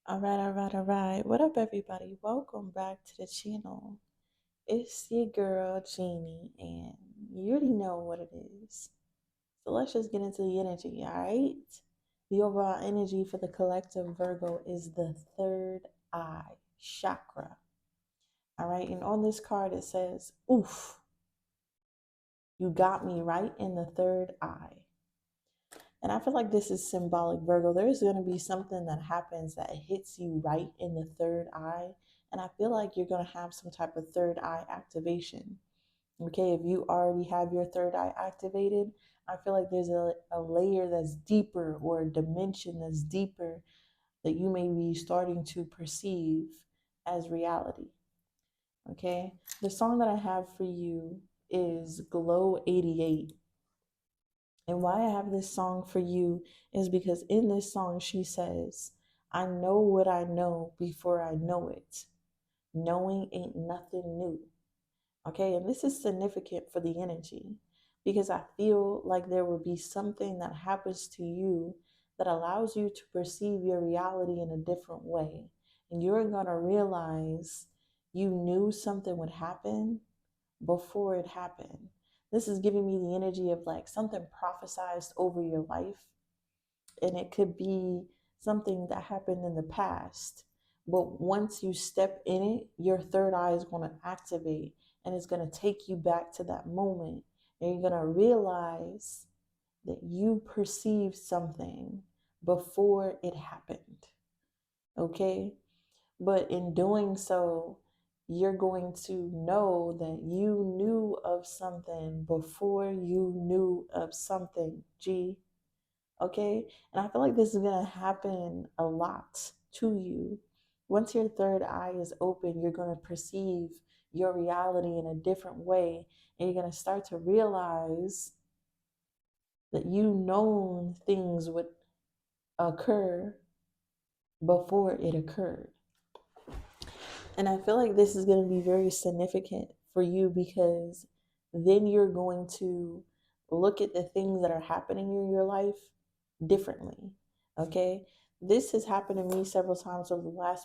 All right. What up, everybody? Welcome back to the channel. It's your girl, Jeannie, and you already know what it is. So let's just get into the energy, all right? The overall energy for the collective Virgo is the third eye chakra, all right? And on this card, it says, oof, you got me right in the third eye. And I feel like this is symbolic, Virgo. There's going to be something that happens that hits you right in the third eye. And I feel like you're going to have some type of third eye activation. Okay, if you already have your third eye activated, I feel like there's a layer that's deeper or a dimension that's deeper that you may be starting to perceive as reality. Okay, the song that I have for you is Glow 88. And why I have this song for you is because in this song, she says, I know what I know before I know it. Knowing ain't nothing new. Okay, and this is significant for the energy because I feel like there will be something that happens to you that allows you to perceive your reality in a different way. And you're going to realize you knew something would happen before it happened. This is giving me the energy of like something prophesized over your life. And it could be something that happened in the past. But once you step in it, your third eye is going to activate and it's going to take you back to that moment. And you're going to realize that you perceived something before it happened. Okay? But in doing so, you're going to know that you knew of something before you knew of something. G. Okay? And I feel like this is going to happen a lot to you. Once your third eye is open, you're going to perceive your reality in a different way. And you're going to start to realize that you known things would occur before it occurred. And I feel like this is going to be very significant for you because then you're going to look at the things that are happening in your life differently. Okay. This has happened to me several times over the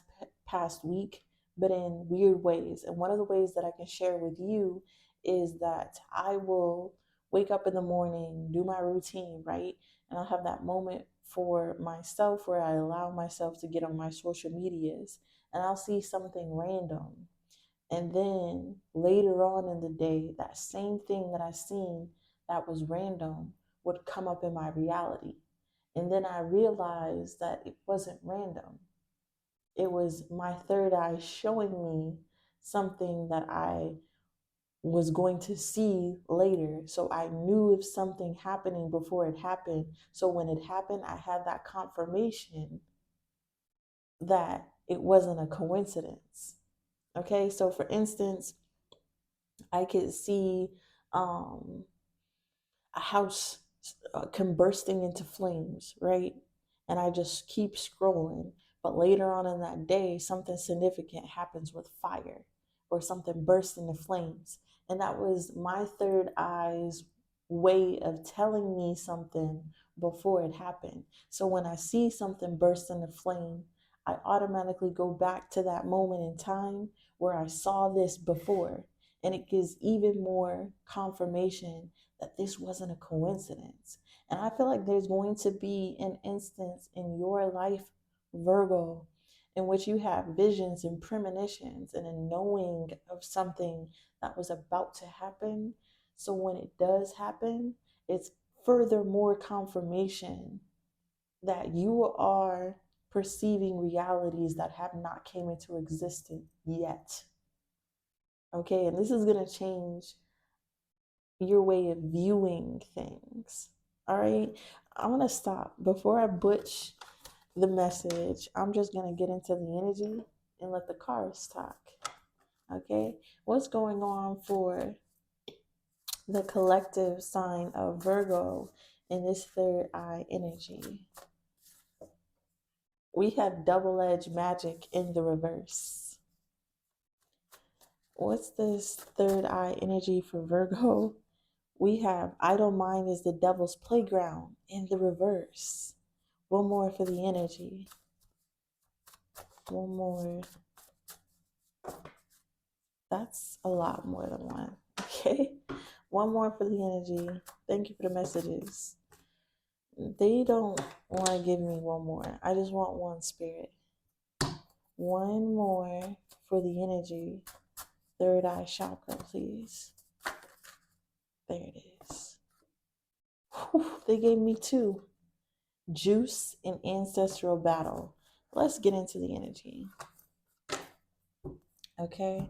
past week, but in weird ways. And one of the ways that I can share with you is that I will wake up in the morning, do my routine, right? And I'll have that moment for myself where I allow myself to get on my social medias and I'll see something random. And then later on in the day, that same thing that I seen that was random would come up in my reality. And then I realized that it wasn't random. It was my third eye showing me something that I was going to see later. So I knew of something happening before it happened. So when it happened, I had that confirmation that it wasn't a coincidence. Okay, so for instance, I could see a house bursting into flames, right? And I just keep scrolling. But later on in that day, something significant happens with fire or something bursts into flames. And that was my third eye's way of telling me something before it happened. So when I see something burst into flame, I automatically go back to that moment in time where I saw this before. And it gives even more confirmation that this wasn't a coincidence. And I feel like there's going to be an instance in your life, Virgo, in which you have visions and premonitions and a knowing of something that was about to happen. So when it does happen, it's furthermore confirmation that you are perceiving realities that have not came into existence yet. Okay, and this is going to change your way of viewing things. All right, I'm going to stop. Before I butch the message, I'm just going to get into the energy and let the cards talk. Okay, what's going on for the collective sign of Virgo in this third eye energy? We have double-edged magic in the reverse. What's this third eye energy for Virgo? We have idle mind is the devil's playground in the reverse. One more for the energy. One more. That's a lot more than one. Okay. One more for the energy. Thank you for the messages. They don't want to give me one more. I just want one, spirit. One more for the energy. Third eye chakra, please. There it is. Whew, they gave me two. Juice and ancestral battle. Let's get into the energy. Okay.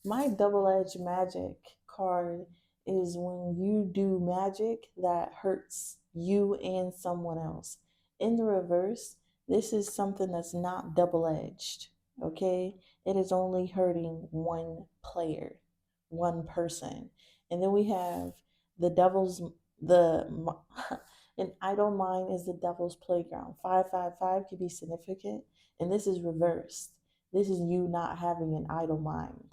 My double-edged magic card is when you do magic that hurts you and someone else. In the reverse, this is something that's not double-edged. Okay. It is only hurting one player, one person. And then we have the devil's, an idle mind is the devil's playground. 555 could be significant, and this is reversed. This is you not having an idle mind.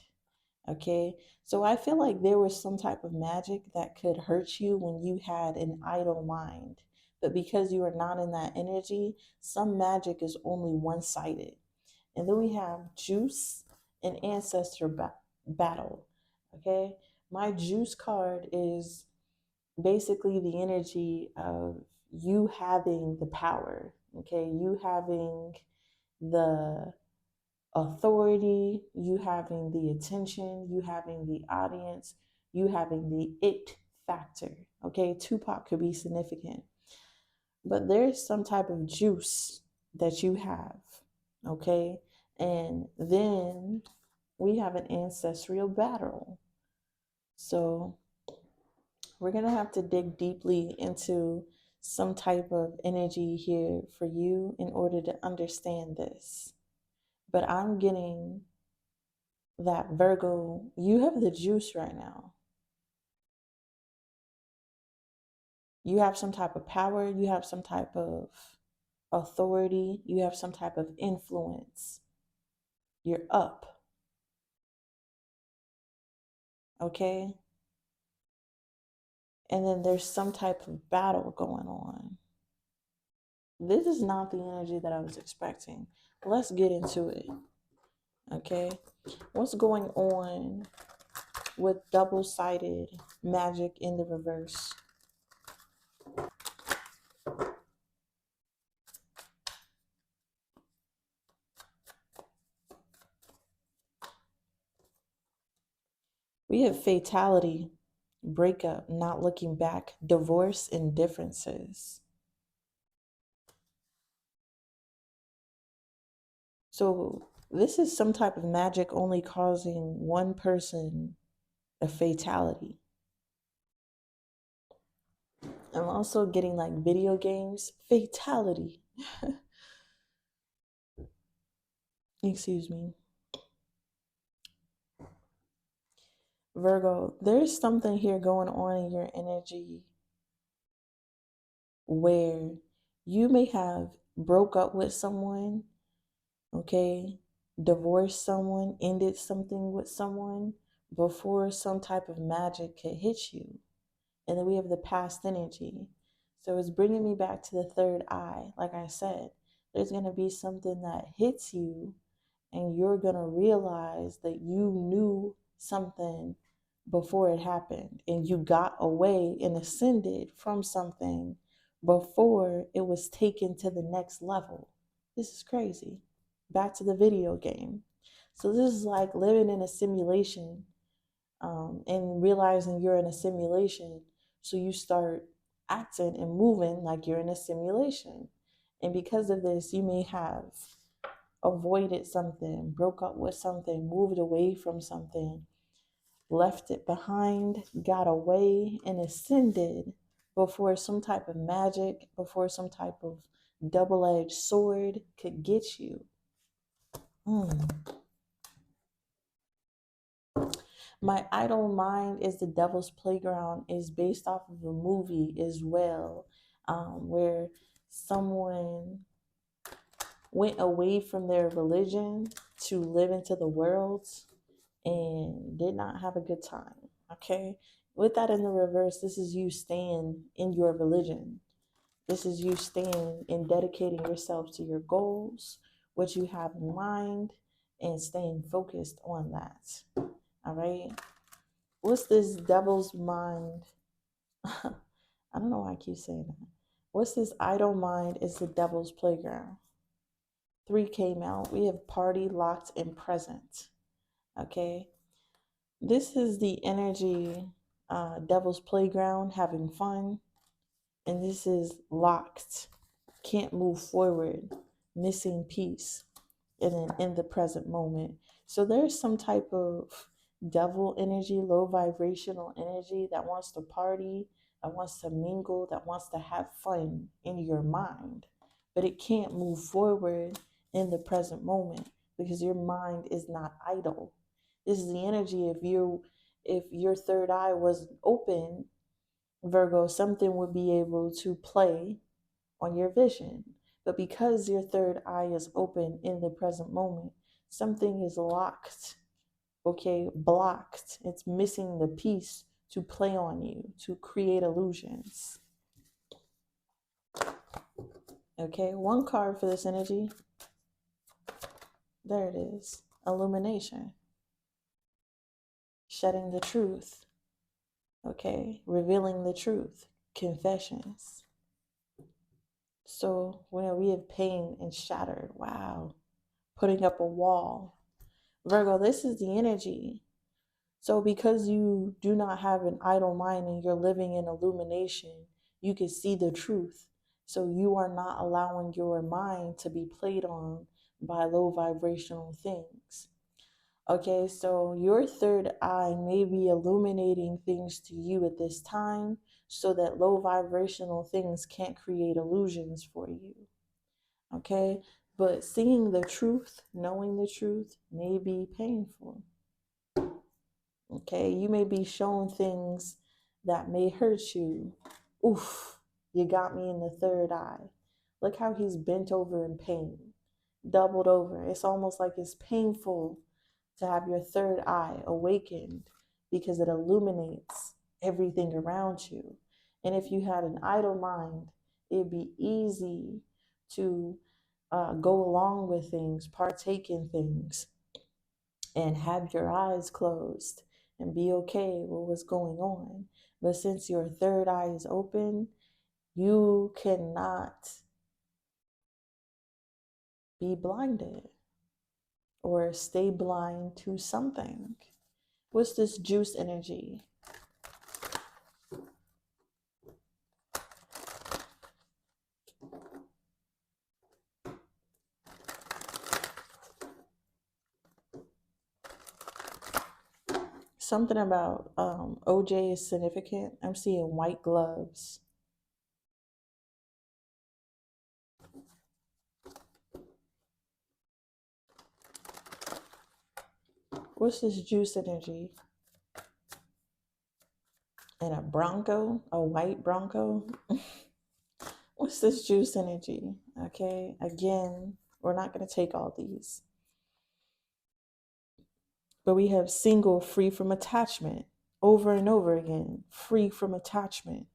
Okay. So I feel like there was some type of magic that could hurt you when you had an idle mind. But because you are not in that energy, some magic is only one sided. And then we have juice and ancestor battle. Okay. My juice card is basically the energy of you having the power. Okay. You having the authority, you having the attention, you having the audience, you having the it factor. Okay, Tupac could be significant, but there's some type of juice that you have. Okay, and then we have an ancestral battle. So we're gonna have to dig deeply into some type of energy here for you in order to understand this. But I'm getting that Virgo, you have the juice right now. You have some type of power, you have some type of authority, you have some type of influence. You're up. Okay? And then there's some type of battle going on. This is not the energy that I was expecting. Let's get into it. Okay? What's going on with double-sided magic in the reverse? We have fatality, breakup, not looking back, divorce, and differences. So this is some type of magic only causing one person a fatality. I'm also getting like video games, fatality. Excuse me. Virgo, there's something here going on in your energy where you may have broke up with someone, okay, divorced someone, ended something with someone before some type of magic could hit you. And then we have the past energy. So it's bringing me back to the third eye. Like I said, there's going to be something that hits you and you're going to realize that you knew something before it happened and you got away and ascended from something before it was taken to the next level. This is crazy. Back to the video game. So this is like living in a simulation, and realizing you're in a simulation. So you start acting and moving like you're in a simulation. And because of this, you may have avoided something, broke up with something, moved away from something, left it behind, got away, and ascended before some type of magic, before some type of double-edged sword could get you. My idle mind is the devil's playground is based off of a movie as well, where someone went away from their religion to live into the world and did not have a good time. Okay, with that in the reverse, this is you staying in your religion. This is you staying and dedicating yourself to your goals, what you have in mind and staying focused on that. All right. What's this devil's mind? I don't know why I keep saying that. What's this idle mind is the devil's playground? 3 came out. We have party, locked, and present. Okay. This is the energy, devil's playground, having fun. And this is locked, can't move forward, missing piece, and then in the present moment. So there's some type of devil energy, low vibrational energy that wants to party, that wants to mingle, that wants to have fun in your mind, but it can't move forward in the present moment because your mind is not idle. This is the energy. If your third eye was open, Virgo, something would be able to play on your vision. But because your third eye is open in the present moment, something is locked, okay, blocked. It's missing the piece to play on you, to create illusions. Okay, 1 card for this energy. There it is. Illumination. Shedding the truth. Okay, revealing the truth. Confessions. So when we have pain and shattered, wow, putting up a wall. Virgo, this is the energy. So because you do not have an idle mind and you're living in illumination, you can see the truth. So you are not allowing your mind to be played on by low vibrational things. Okay, so your third eye may be illuminating things to you at this time so that low vibrational things can't create illusions for you. Okay, but seeing the truth, knowing the truth may be painful. Okay, you may be shown things that may hurt you. Oof, you got me in the third eye. Look how he's bent over in pain, doubled over. It's almost like it's painful to have your third eye awakened because it illuminates everything around you. And if you had an idle mind, it'd be easy to go along with things, partake in things, and have your eyes closed and be okay with what's going on. But since your third eye is open, you cannot be blinded or stay blind to something. What's this juice energy? Something about OJ is significant. I'm seeing white gloves. What's this juice energy? And a Bronco, a white Bronco. What's this juice energy? Okay, again, we're not going to take all these. But we have single, free from attachment, over and over again, free from attachment.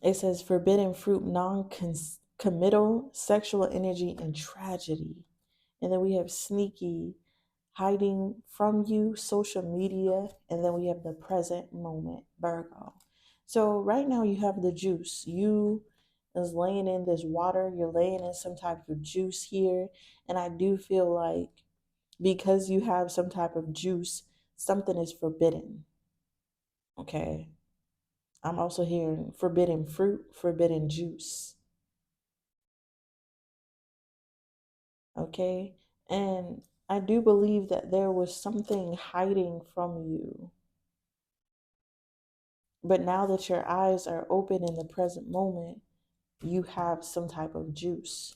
It says forbidden fruit, non-committal, sexual energy, and tragedy. And then we have sneaky, hiding from you, social media, and then we have the present moment, Virgo. So right now you have the juice. You is laying in this water. You're laying in some type of juice here. And I do feel like because you have some type of juice, something is forbidden. Okay. I'm also hearing forbidden fruit, forbidden juice. Okay. And I do believe that there was something hiding from you. But now that your eyes are open in the present moment, you have some type of juice.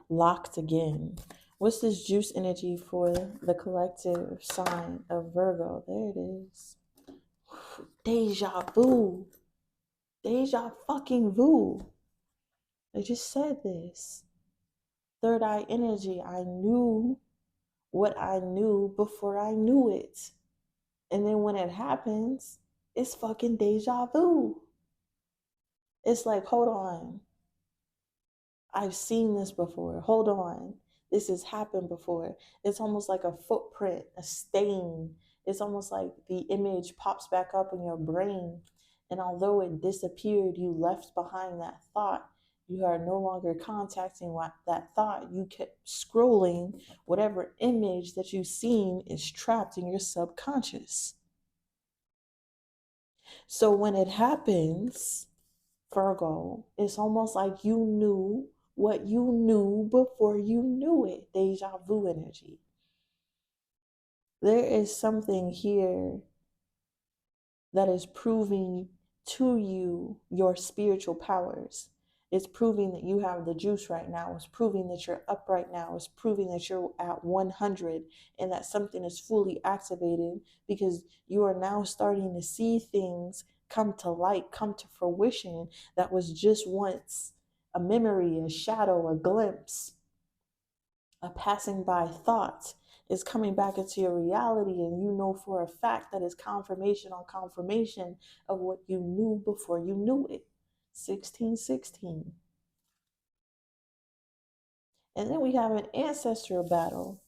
Locked again. What's this juice energy for the collective sign of Virgo? There it is. Deja vu. Deja fucking vu. I just said this. Third eye energy. I knew what I knew before I knew it. And then when it happens, it's fucking deja vu. It's like, hold on. I've seen this before. Hold on. This has happened before. It's almost like a footprint, a stain. It's almost like the image pops back up in your brain. And although it disappeared, you left behind that thought. You are no longer contacting that thought. You kept scrolling. Whatever image that you've seen is trapped in your subconscious. So when it happens, Virgo, it's almost like you knew what you knew before you knew it. Deja vu energy. There is something here that is proving to you your spiritual powers. It's proving that you have the juice right now. It's proving that you're up right now. It's proving that you're at 100 and that something is fully activated, because you are now starting to see things come to light, come to fruition that was just once a memory, a shadow, a glimpse, a passing by thought. Is coming back into your reality, and you know for a fact that it's confirmation on confirmation of what you knew before you knew it. 1616. And then we have an ancestral battle,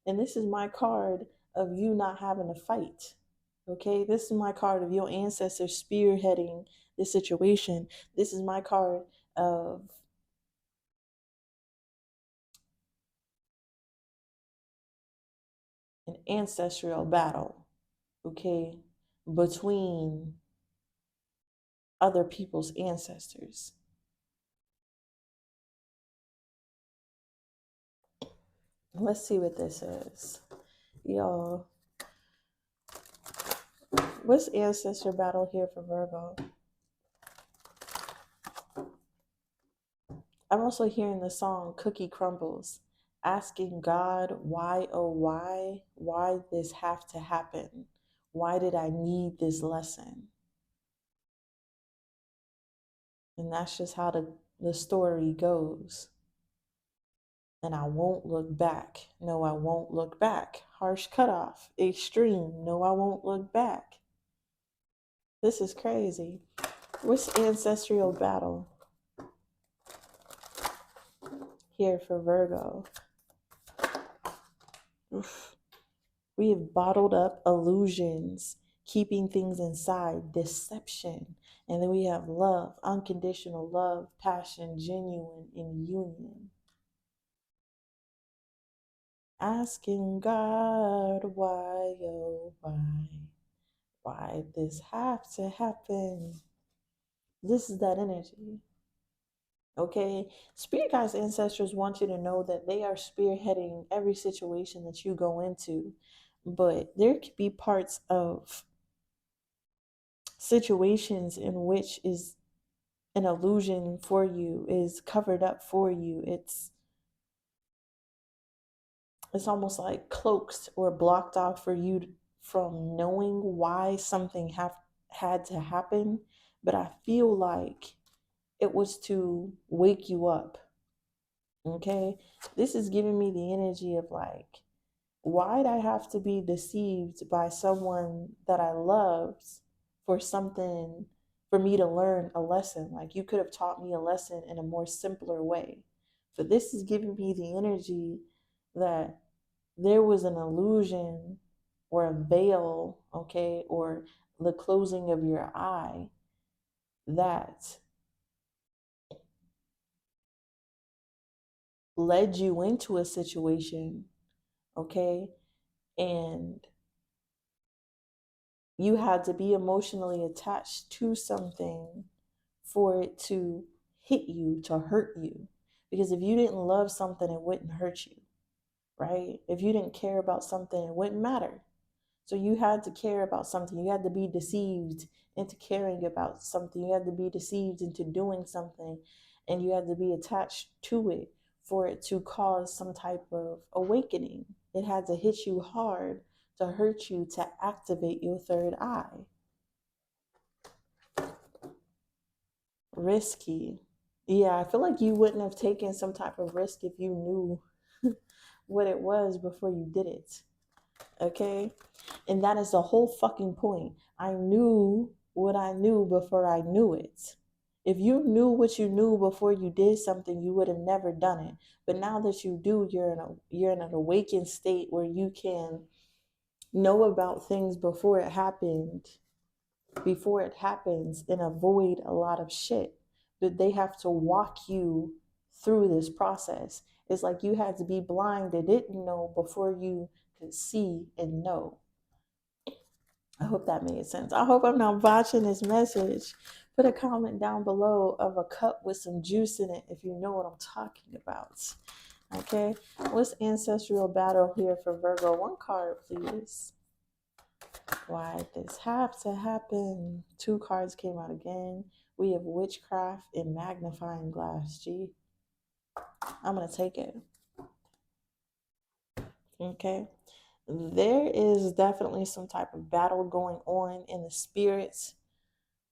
and this is my card of you not having to fight. Okay, this is my card of your ancestors spearheading this situation. This is my card of an ancestral battle, okay, between other people's ancestors. Let's see what this is. Y'all, what's ancestor battle here for Virgo? I'm also hearing the song Cookie Crumbles, asking God, why, oh, why this have to happen? Why did I need this lesson? And that's just how the story goes. And I won't look back. No, I won't look back. Harsh cutoff. Extreme. No, I won't look back. This is crazy. What's ancestral battle here for Virgo? Oof. We have bottled up illusions, keeping things inside, deception. And then we have love, unconditional love, passion, genuine in union. Asking God, why, oh, why this have to happen? This is that energy. Okay, spirit guides, ancestors want you to know that they are spearheading every situation that you go into, but there could be parts of situations in which is an illusion for you, is covered up for you. It's almost like cloaked or blocked off for you from knowing why something had to happen. But I feel like it was to wake you up. Okay, this is giving me the energy of like, why'd I have to be deceived by someone that I loved for something, for me to learn a lesson? Like, you could have taught me a lesson in a more simpler way. But this is giving me the energy that there was an illusion or a veil, okay, or the closing of your eye that led you into a situation, okay, and you had to be emotionally attached to something for it to hit you, to hurt you. Because if you didn't love something, it wouldn't hurt you, right? If you didn't care about something, it wouldn't matter. So you had to care about something. You had to be deceived into caring about something. You had to be deceived into doing something, and you had to be attached to it for it to cause some type of awakening. It had to hit you hard to hurt you, to activate your third eye. Risky. Yeah, I feel like you wouldn't have taken some type of risk if you knew what it was before you did it. Okay? And that is the whole fucking point. I knew what I knew before I knew it. If you knew what you knew before you did something, you would have never done it. But now that you do, you're in an awakened state where you can know about things before it happens, and avoid a lot of shit. But they have to walk you through this process. It's like you had to be blind and didn't know before you could see and know. I hope that made sense. I hope I'm not botching this message. Put a comment down below of a cup with some juice in it if you know what I'm talking about. Okay, what's ancestral battle here for Virgo? One card, please. Why this have to happen? Two cards came out again. We have witchcraft and magnifying glass. G. I'm gonna take it. Okay. There is definitely some type of battle going on in the spirits.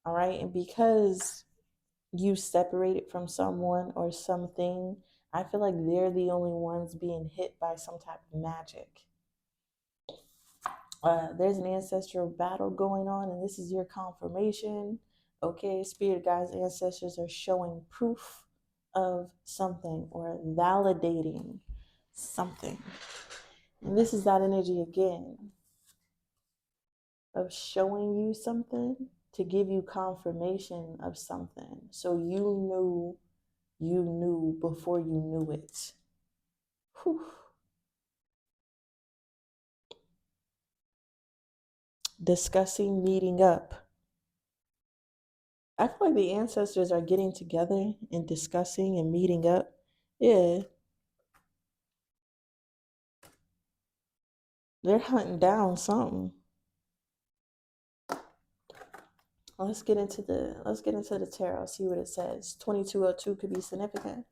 All right. And because you separated from someone or something, I feel like they're the only ones being hit by some type of magic. There's an ancestral battle going on, and this is your confirmation. Okay, spirit guides, ancestors are showing proof of something or validating something. And this is that energy again of showing you something to give you confirmation of something. So you knew before you knew it. Whew. Discussing meeting up. I feel like the ancestors are getting together and discussing and meeting up. Yeah. They're hunting down something. Let's get into the tarot, see what it says. 2202 could be significant.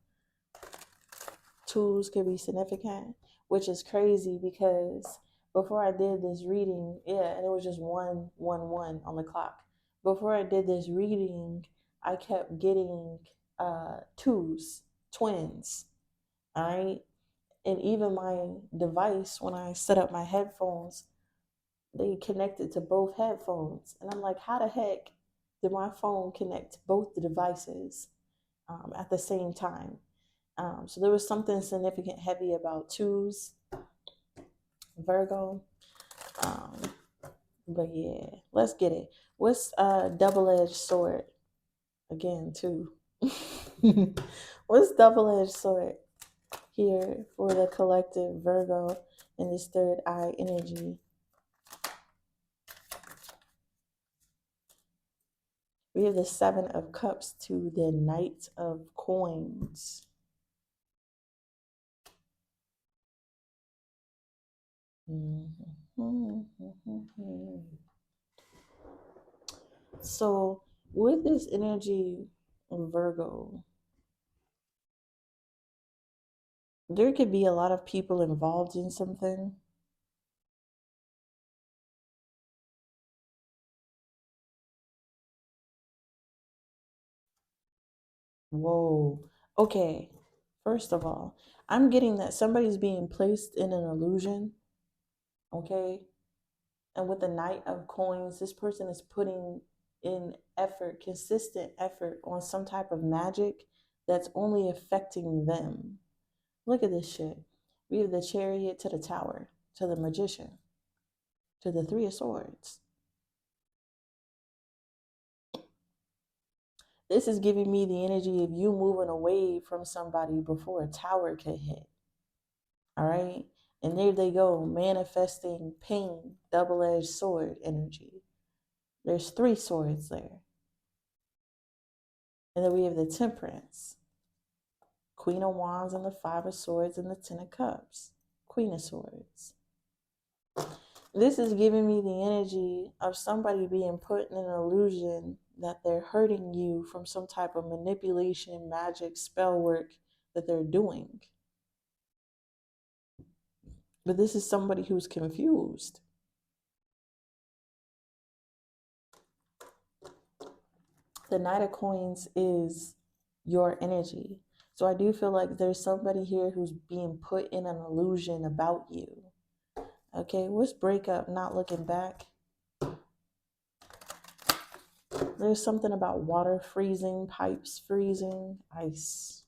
Twos could be significant, which is crazy because before I did this reading, yeah, and it was just 111 on the clock. Before I did this reading, I kept getting twos, twins. All right. And even my device, when I set up my headphones, they connected to both headphones. And I'm like, how the heck did my phone connect to both the devices at the same time? So there was something significant heavy about twos, Virgo. But yeah, let's get it. What's double-edged sword? Again, two. What's double-edged sword here for the collective Virgo in this third eye energy? We have the Seven of Cups to the Knight of Coins. So with this energy of Virgo, there could be a lot of people involved in something. Whoa. Okay. First of all, I'm getting that somebody's being placed in an illusion. Okay. And with the Knight of Coins, this person is putting in effort, consistent effort on some type of magic that's only affecting them. Look at this shit. We have the Chariot to the Tower, to the Magician, to the Three of Swords. This is giving me the energy of you moving away from somebody before a tower could hit. All right. And there they go, manifesting pain, double-edged sword energy. There's three swords there. And then we have the Temperance, Queen of Wands and the Five of Swords and the Ten of Cups, Queen of Swords. This is giving me the energy of somebody being put in an illusion that they're hurting you from some type of manipulation, magic, spell work that they're doing. But this is somebody who's confused. The Knight of Coins is your energy. So I do feel like there's somebody here who's being put in an illusion about you. Okay, what's breakup? Not looking back. There's something about water freezing, pipes freezing, ice.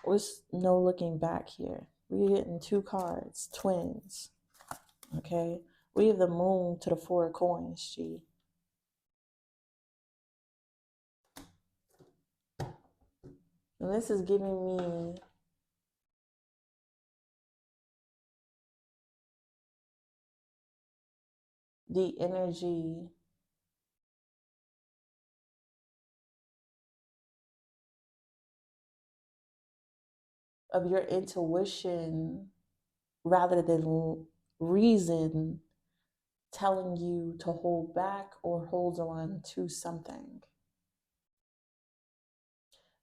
There's no looking back here. We're getting 2 cards, twins. Okay, we have the moon to the 4 of coins, G. And this is giving me the energy of your intuition rather than reason telling you to hold back or hold on to something.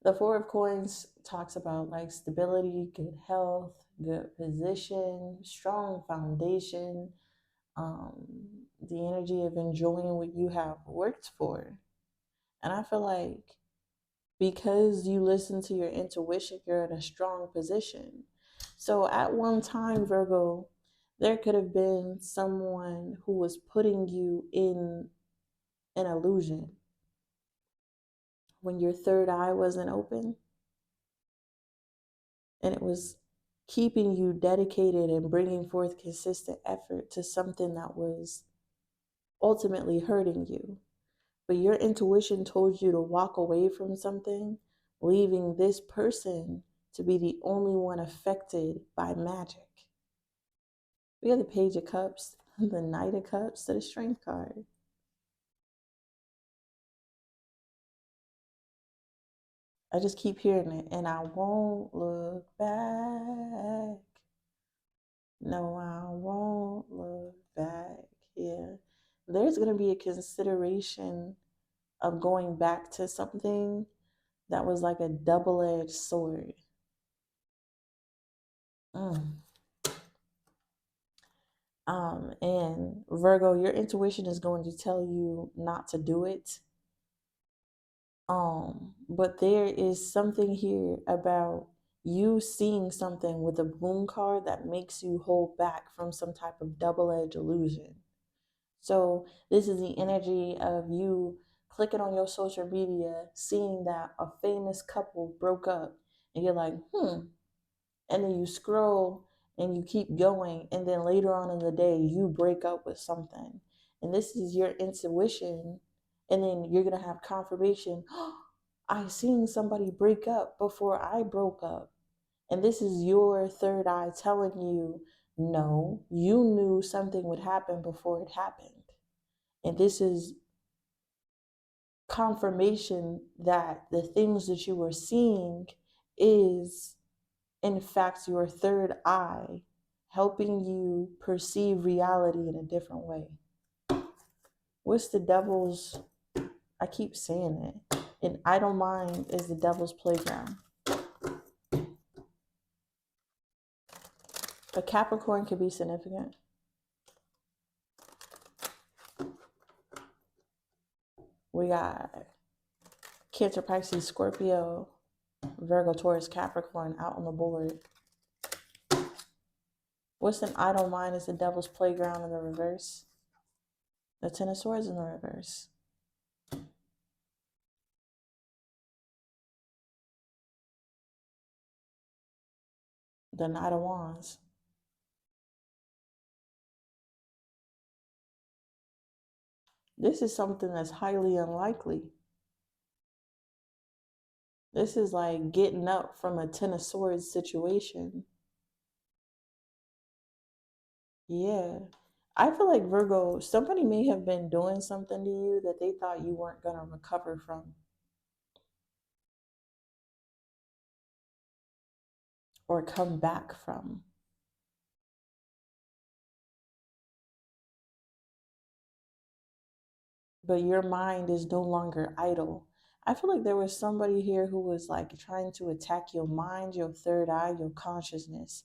The 4 of coins talks about like stability, good health, good position, strong foundation, the energy of enjoying what you have worked for. And I feel like because you listen to your intuition, you're in a strong position. So at one time, Virgo, there could have been someone who was putting you in an illusion when your third eye wasn't open, and it was keeping you dedicated and bringing forth consistent effort to something that was ultimately hurting you. But your intuition told you to walk away from something, leaving this person to be the only one affected by magic. We have the Page of Cups, the Knight of Cups, to the Strength card. I just keep hearing it, and I won't look back. No, I won't look back. Yeah. There's going to be a consideration of going back to something that was like a double-edged sword. And Virgo, your intuition is going to tell you not to do it. But there is something here about you seeing something with a Moon card that makes you hold back from some type of double-edged illusion. So this is the energy of you clicking on your social media, seeing that a famous couple broke up, and you're like, and then you scroll and you keep going, and then later on in the day, you break up with something. And this is your intuition, and then you're going to have confirmation. I seen somebody break up before I broke up. And this is your third eye telling you, no, you knew something would happen before it happened. And this is confirmation that the things that you were seeing is, in fact, your third eye helping you perceive reality in a different way. What's the devil's, I keep saying it, an idle mind is the devil's playground. A Capricorn could be significant. We got Cancer, Pisces, Scorpio, Virgo, Taurus, Capricorn out on the board. What's an idle mind is the devil's playground in the reverse. The Ten of Swords in the reverse. The Knight of Wands. This is something that's highly unlikely. This is like getting up from a Ten of Swords situation. Yeah. I feel like Virgo, somebody may have been doing something to you that they thought you weren't going to recover from. Or come back from. But your mind is no longer idle. I feel like there was somebody here who was like trying to attack your mind, your third eye, your consciousness.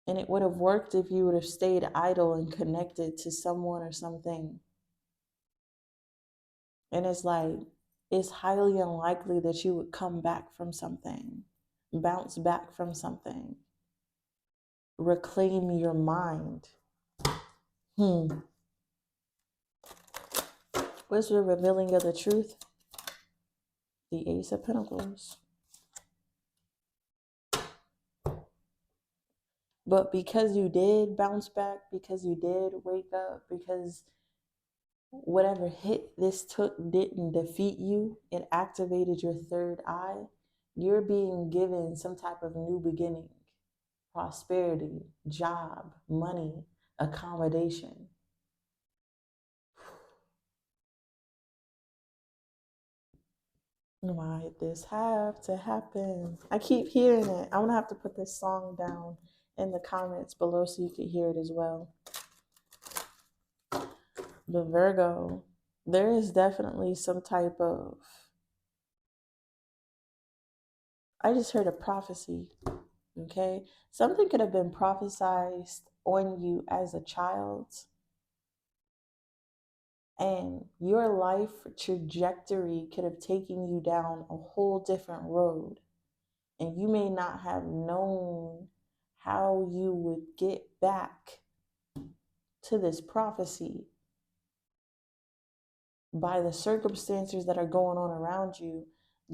And it would have worked if you would have stayed idle and connected to someone or something. And it's like, it's highly unlikely that you would come back from something, bounce back from something. reclaim your mind. What's the revealing of the truth? The Ace of Pentacles. But because you did bounce back, because you did wake up, because whatever hit this took didn't defeat you, it activated your third eye, you're being given some type of new beginning, prosperity, job, money, accommodation. Why did this have to happen? I keep hearing it. I'm gonna have to put this song down in the comments below so you can hear it as well. But Virgo, there is definitely some type of, I just heard a prophecy, okay? Something could have been prophesied on you as a child, and your life trajectory could have taken you down a whole different road. And you may not have known how you would get back to this prophecy by the circumstances that are going on around you.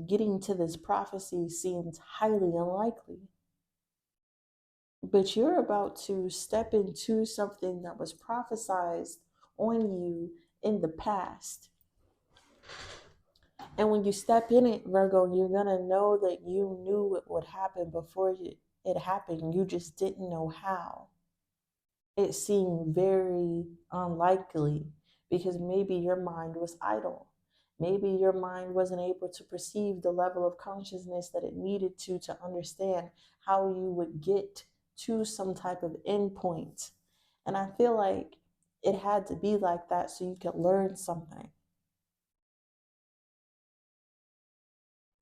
Getting to this prophecy seems highly unlikely. But you're about to step into something that was prophesied on you in the past. And when you step in it, Virgo, you're going to know that you knew it would happen before it happened. You just didn't know how. It seemed very unlikely because maybe your mind was idle. Maybe your mind wasn't able to perceive the level of consciousness that it needed to understand how you would get to some type of endpoint. And I feel like it had to be like that so you could learn something.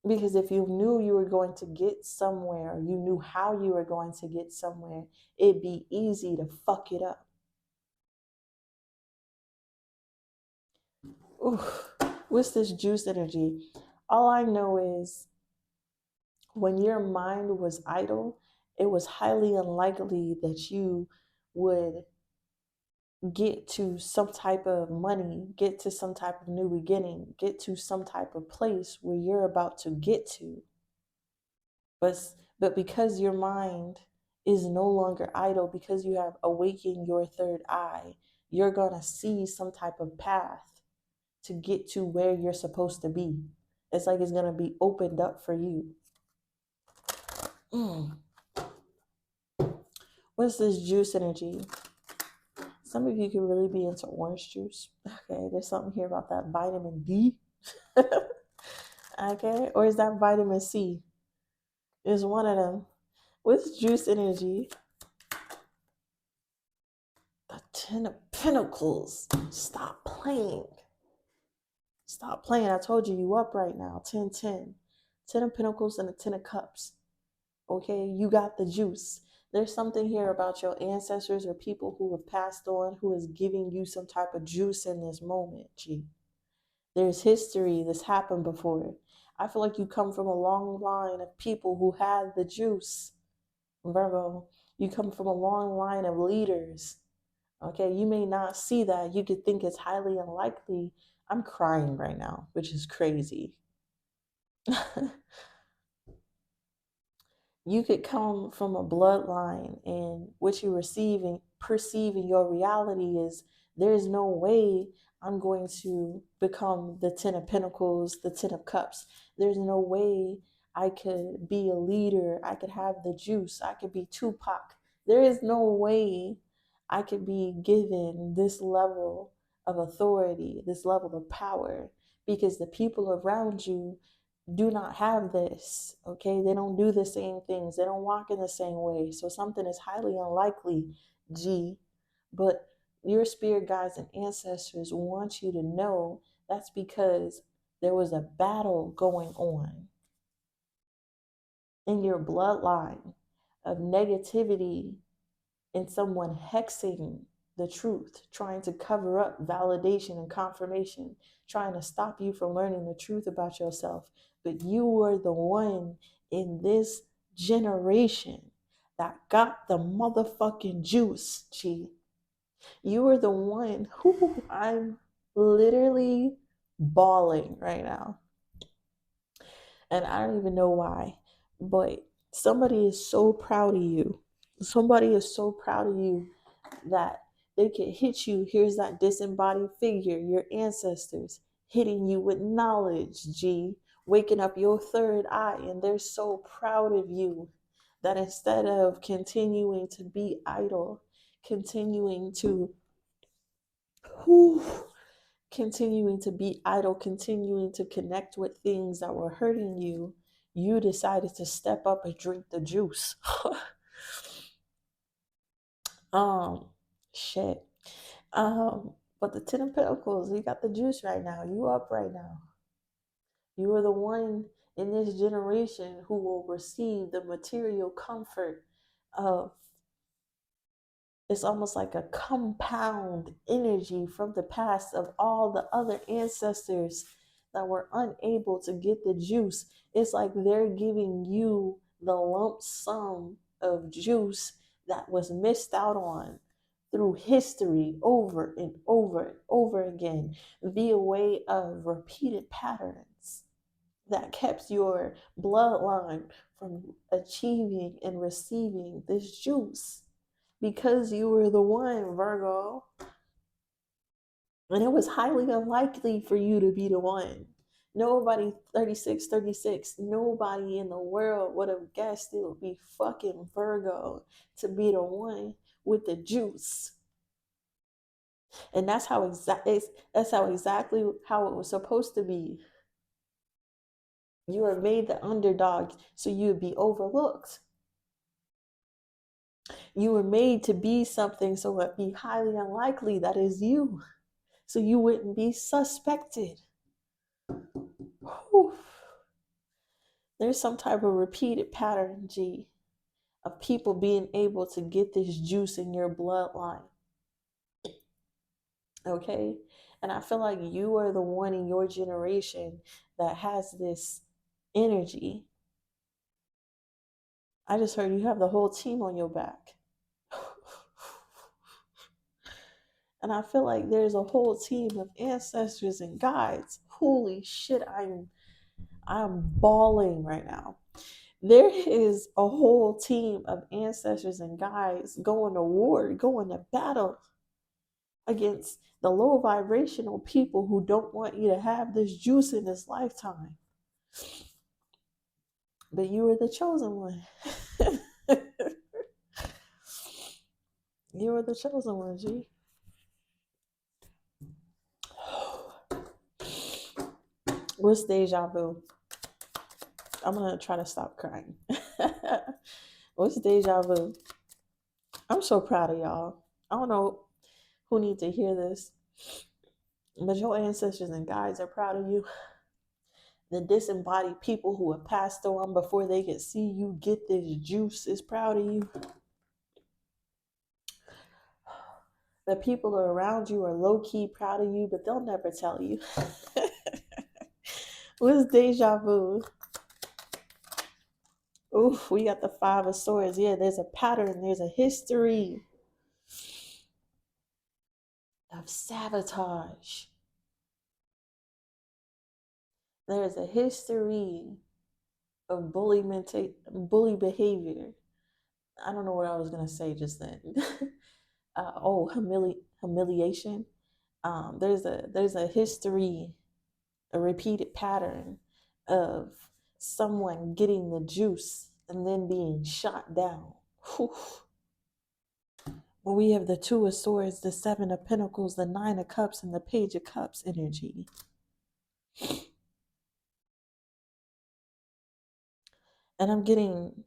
Because if you knew you were going to get somewhere, you knew how you were going to get somewhere, it'd be easy to fuck it up. Ooh, what's this juice energy? All I know is when your mind was idle, it was highly unlikely that you would get to some type of money, get to some type of new beginning, get to some type of place where you're about to get to. But because your mind is no longer idle, because you have awakened your third eye, you're going to see some type of path to get to where you're supposed to be. It's like it's going to be opened up for you. What's this juice energy? Some of you can really be into orange juice. Okay, there's something here about that vitamin D. Okay, or is that vitamin C? It's one of them. What's juice energy? The Ten of Pentacles. Stop playing. Stop playing. I told you, you up right now. 10, 10. 10 of Pentacles and the 10 of Cups. Okay, you got the juice. There's something here about your ancestors or people who have passed on who is giving you some type of juice in this moment, G. There's history. This happened before. I feel like you come from a long line of people who had the juice, Virgo. You come from a long line of leaders. Okay, you may not see that. You could think it's highly unlikely. I'm crying right now, which is crazy. You could come from a bloodline, and what you perceive in your reality is there's no way I'm going to become the 10 of Pentacles, the 10 of Cups. There's no way I could be a leader. I could have the juice. I could be Tupac. There is no way I could be given this level of authority, this level of power, because the people around you do not have this. Okay, they don't do the same things, they don't walk in the same way, so something is highly unlikely, G. But your spirit guides and ancestors want you to know that's because there was a battle going on in your bloodline of negativity and someone hexing the truth, trying to cover up validation and confirmation, trying to stop you from learning the truth about yourself. But you were the one in this generation that got the motherfucking juice, G. You are the one who I'm literally bawling right now. And I don't even know why, but somebody is so proud of you. Somebody is so proud of you that they can hit you. Here's that disembodied figure, your ancestors, hitting you with knowledge, G, waking up your third eye. And they're so proud of you that instead of continuing to be idle, continuing to, whew, continuing to be idle, continuing to connect with things that were hurting you, you decided to step up and drink the juice. um, shit. But the Ten of Pentacles, you got the juice right now. You up right now. You are the one in this generation who will receive the material comfort of, it's almost like a compound energy from the past of all the other ancestors that were unable to get the juice. It's like they're giving you the lump sum of juice that was missed out on through history over and over and over again via way of repeated patterns that kept your bloodline from achieving and receiving this juice because you were the one, Virgo. And it was highly unlikely for you to be the one. Nobody 36, nobody in the world would have guessed it would be fucking Virgo to be the one with the juice. And that's how exactly how it was supposed to be. You were made the underdog so you would be overlooked. You were made to be something so it would be highly unlikely that is you. So you wouldn't be suspected. Whew. There's some type of repeated pattern, G, of people being able to get this juice in your bloodline. Okay? And I feel like you are the one in your generation that has this energy. I just heard you have the whole team on your back. And I feel like there's a whole team of ancestors and guides. Holy shit, I'm bawling right now. There is a whole team of ancestors and guides going to war, going to battle against the low vibrational people who don't want you to have this juice in this lifetime. But you were the chosen one. You were the chosen one, G. What's deja vu? I'm going to try to stop crying. What's deja vu? I'm so proud of y'all. I don't know who needs to hear this, but your ancestors and guides are proud of you. The disembodied people who have passed on before they could see you get this juice is proud of you. The people around you are low-key proud of you, but they'll never tell you. What's deja vu? Oof, we got the Five of Swords. Yeah, there's a pattern. There's a history of sabotage. There's a history of bully behavior. I don't know what I was going to say just then. Humiliation. There's a history, a repeated pattern of someone getting the juice and then being shot down. Whew. Well, we have the Two of Swords, the Seven of Pentacles, the Nine of Cups, and the Page of Cups energy. And I'm getting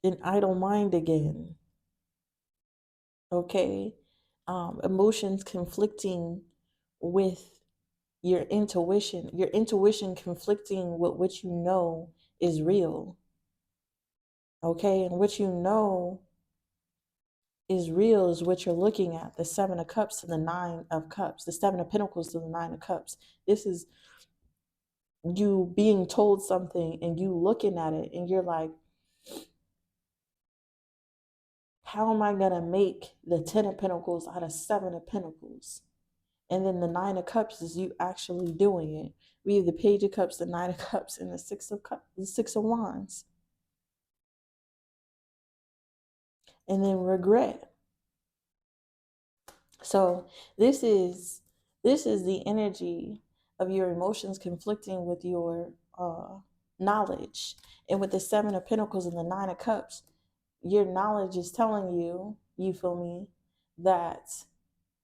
an idle mind again. Okay? Emotions conflicting with your intuition conflicting with what you know is real. Okay? And what you know is real is what you're looking at. The Seven of Cups to the Nine of Cups. The Seven of Pentacles to the Nine of Cups. This is you being told something and you looking at it and you're like, how am I going to make the 10 of Pentacles out of 7 of Pentacles? And then the 9 of Cups is you actually doing it. We have the Page of Cups, the 9 of Cups, and the 6 of Cups, the 6 of Wands. And then regret. So this is the energy of your emotions conflicting with your knowledge. And with the 7 of Pentacles and the 9 of Cups, your knowledge is telling you, you feel me, that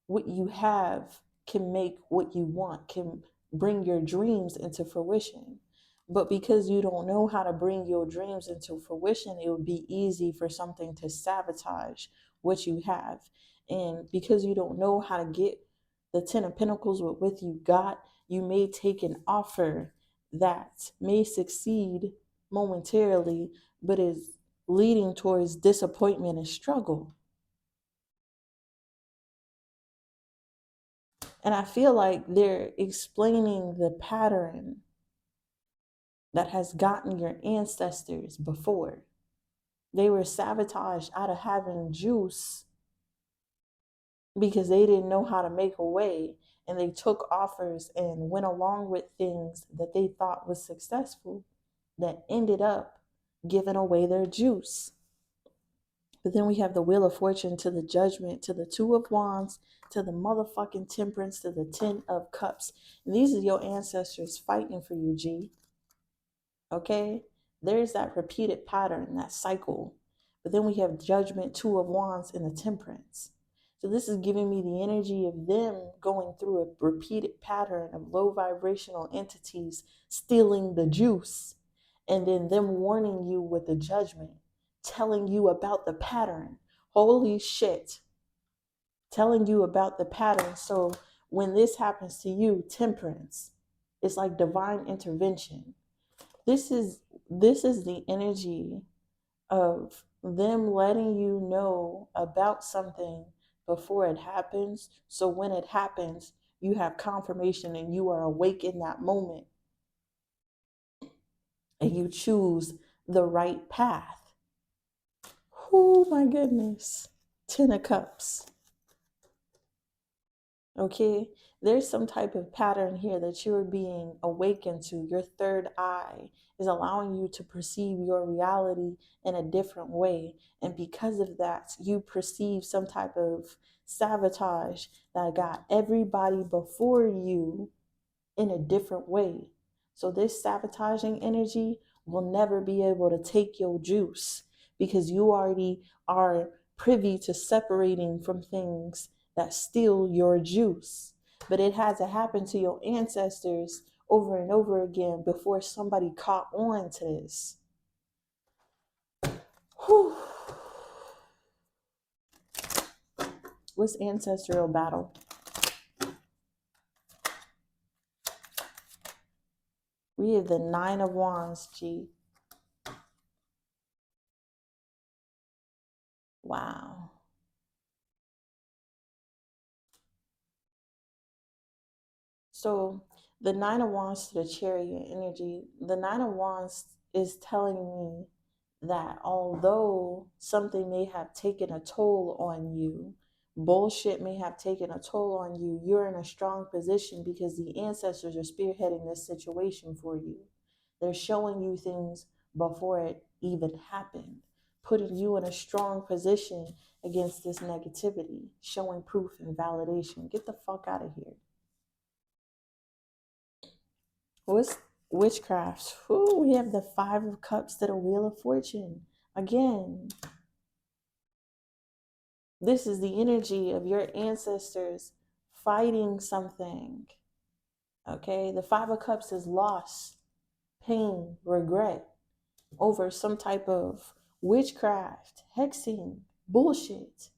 what you have can make what you want, can bring your dreams into fruition. But because you don't know how to bring your dreams into fruition, it would be easy for something to sabotage what you have. And because you don't know how to get the 10 of Pentacles with what you got, you may take an offer that may succeed momentarily, but is leading towards disappointment and struggle. And I feel like they're explaining the pattern that has gotten your ancestors before. They were sabotaged out of having juice because they didn't know how to make a way, and they took offers and went along with things that they thought was successful that ended up giving away their juice. But then we have the Wheel of Fortune to the Judgment, to the 2 of Wands, to the motherfucking Temperance, to the 10 of Cups. And these are your ancestors fighting for you, G. Okay? There's that repeated pattern, that cycle. But then we have Judgment, 2 of Wands, and the Temperance. So this is giving me the energy of them going through a repeated pattern of low vibrational entities stealing the juice, and then them warning you with the judgment, telling you about the pattern. Holy shit. Telling you about the pattern. So when this happens to you, Temperance, it's like divine intervention. This is the energy of them letting you know about something before it happens. So when it happens, you have confirmation and you are awake in that moment. And you choose the right path. Oh my goodness. 10 of Cups. Okay, there's some type of pattern here that you're being awakened to. Your third eye is allowing you to perceive your reality in a different way. And because of that, you perceive some type of sabotage that got everybody before you in a different way. So this sabotaging energy will never be able to take your juice because you already are privy to separating from things that steal your juice. But it had to happen to your ancestors over and over again before somebody caught on to this. Whew. What's ancestral battle? We have the 9 of Wands, G. Wow. So the 9 of Wands to the Chariot energy, the 9 of Wands is telling me that although something may have taken a toll on you, bullshit may have taken a toll on you, you're in a strong position because the ancestors are spearheading this situation for you. They're showing you things before it even happened, putting you in a strong position against this negativity, showing proof and validation. Get the fuck out of here. What's witchcraft? Ooh, we have the 5 of Cups to the Wheel of Fortune. Again, this is the energy of your ancestors fighting something. Okay, the 5 of Cups is loss, pain, regret over some type of witchcraft, hexing, bullshit.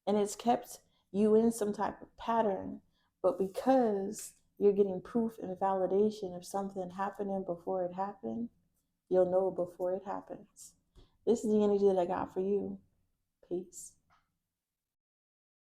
And it's kept you in some type of pattern. But because you're getting proof and validation of something happening before it happened, you'll know before it happens. This is the energy that I got for you. Peace.